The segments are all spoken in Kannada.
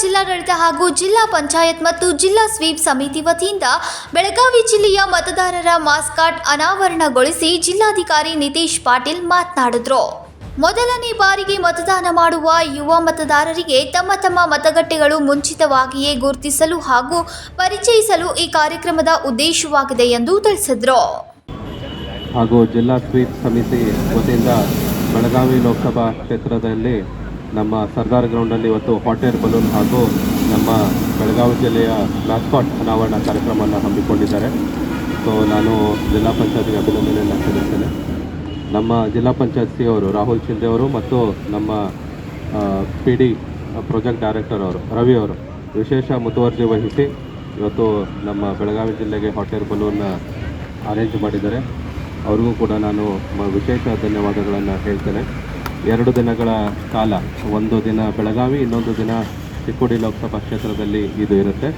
ಜಿಲ್ಲಾಡಳಿತ ಹಾಗೂ ಜಿಲ್ಲಾ ಪಂಚಾಯತ್ ಮತ್ತು ಜಿಲ್ಲಾ ಸ್ವೀಪ್ ಸಮಿತಿ ವತಿಯಿಂದ ಬೆಳಗಾವಿ ಜಿಲ್ಲೆಯ ಮತದಾರರ ಮಾಸ್ಕಾಟ್ ಅನಾವರಣಗೊಳಿಸಿ ಜಿಲ್ಲಾಧಿಕಾರಿ ನಿತೇಶ್ ಪಾಟೀಲ್ ಮಾತನಾಡಿದರು. ಮೊದಲನೇ ಬಾರಿಗೆ ಮತದಾನ ಮಾಡುವ ಯುವ ಮತದಾರರಿಗೆ ತಮ್ಮ ತಮ್ಮ ಮತಗಟ್ಟೆಗಳು ಮುಂಚಿತವಾಗಿಯೇ ಗುರುತಿಸಲು ಹಾಗೂ ಪರಿಚಯಿಸಲು ಈ ಕಾರ್ಯಕ್ರಮದ ಉದ್ದೇಶವಾಗಿದೆ ಎಂದು ತಿಳಿಸಿದರು. ಹಾಗೂ ಜಿಲ್ಲಾ ಸ್ವೀಪ್ ಸಮಿತಿ ವತಿಯಿಂದ ಬೆಳಗಾವಿ ಲೋಕಸಭಾ ಕ್ಷೇತ್ರದಲ್ಲಿ ನಮ್ಮ ಸರ್ದಾರ್ ಗ್ರೌಂಡಲ್ಲಿ ಇವತ್ತು ಹಾಟ್ ಏರ್ ಬಲೂನ್ ಹಾಗೂ ನಮ್ಮ ಬೆಳಗಾವಿ ಜಿಲ್ಲೆಯ ಮಾಸ್ಕಾಟ್ ಅನಾವರಣ ಕಾರ್ಯಕ್ರಮವನ್ನು ಹಮ್ಮಿಕೊಂಡಿದ್ದಾರೆ. ಸೊ ನಾನು ಜಿಲ್ಲಾ ಪಂಚಾಯತ್ಗೆ ಅಭಿನಂದನೆಯನ್ನು ಸಲ್ಲಿಸ್ತೇನೆ. ನಮ್ಮ ಜಿಲ್ಲಾ ಪಂಚಾಯತ್ ಸಿ ಅವರು ರಾಹುಲ್ ಶಿಂದೆ ಅವರು ಮತ್ತು ನಮ್ಮ PD ಪ್ರಾಜೆಕ್ಟ್ ಡೈರೆಕ್ಟರ್ ಅವರು ರವಿ ಅವರು ವಿಶೇಷ ಮುತುವರ್ಜಿ ವಹಿಸಿ ಇವತ್ತು ನಮ್ಮ ಬೆಳಗಾವಿ ಜಿಲ್ಲೆಗೆ ಹಾಟ್ ಏರ್ ಬಲೂನ್ ಅರೇಂಜ್ ಮಾಡಿದ್ದಾರೆ. ಅವ್ರಿಗೂ ಕೂಡ ನಾನು ವಿಶೇಷ ಧನ್ಯವಾದಗಳನ್ನು ಹೇಳ್ತೇನೆ. 2 ದಿನಗಳ ಕಾಲ, ಒಂದು ದಿನ ಬೆಳಗಾವಿ, ಇನ್ನೊಂದು ದಿನ ಚಿಕ್ಕೋಡಿ ಲೋಕಸಭಾ ಕ್ಷೇತ್ರದಲ್ಲಿ ಇದು ಇರುತ್ತೆ.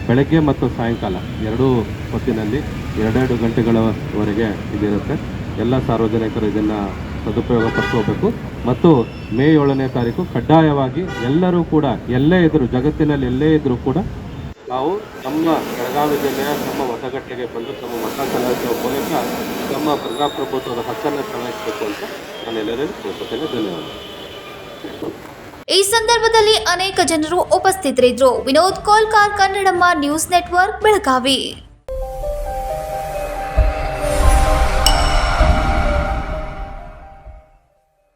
ಬೆಳಗ್ಗೆ ಮತ್ತು ಸಾಯಂಕಾಲ 2 ಹೊತ್ತಿನಲ್ಲಿ 2 ಗಂಟೆಗಳವರೆಗೆ ಇದಿರುತ್ತೆ. ಎಲ್ಲ ಸಾರ್ವಜನಿಕರು ಇದನ್ನು ಸದುಪಯೋಗ ಪಡಿಸ್ಕೋಬೇಕು ಮತ್ತು ಮೇ 7ನೇ ತಾರೀಕು ಕಡ್ಡಾಯವಾಗಿ ಎಲ್ಲರೂ ಕೂಡ ಎಲ್ಲೇ ಇದ್ದರೂ, ಜಗತ್ತಿನಲ್ಲಿ ಎಲ್ಲೇ ಇದ್ದರೂ ಕೂಡ ನಾವು ನಮ್ಮ ಬೆಳಗಾವಿ ಜಿಲ್ಲೆಯ ನಮ್ಮ ಮತಗಟ್ಟೆಗೆ ಬಂದು ತಮ್ಮ ಮತ ಚಲಾಯಿಸುವ ಮೂಲಕ ನಮ್ಮ ಪ್ರಜಾಪ್ರಭುತ್ವದ ಹಕ್ಕನ್ನು ಚಲಾಯಿಸಬೇಕು ಅಂತ ನಾನು ಎಲ್ಲರಿಗೂ ಕೇಳ್ಕೊತೇನೆ. ಧನ್ಯವಾದ. ಈ ಸಂದರ್ಭದಲ್ಲಿ ಅನೇಕ ಜನರು ಉಪಸ್ಥಿತರಿದ್ದರು. Vinod Kolkar, Kannadamma news network, Belagavi.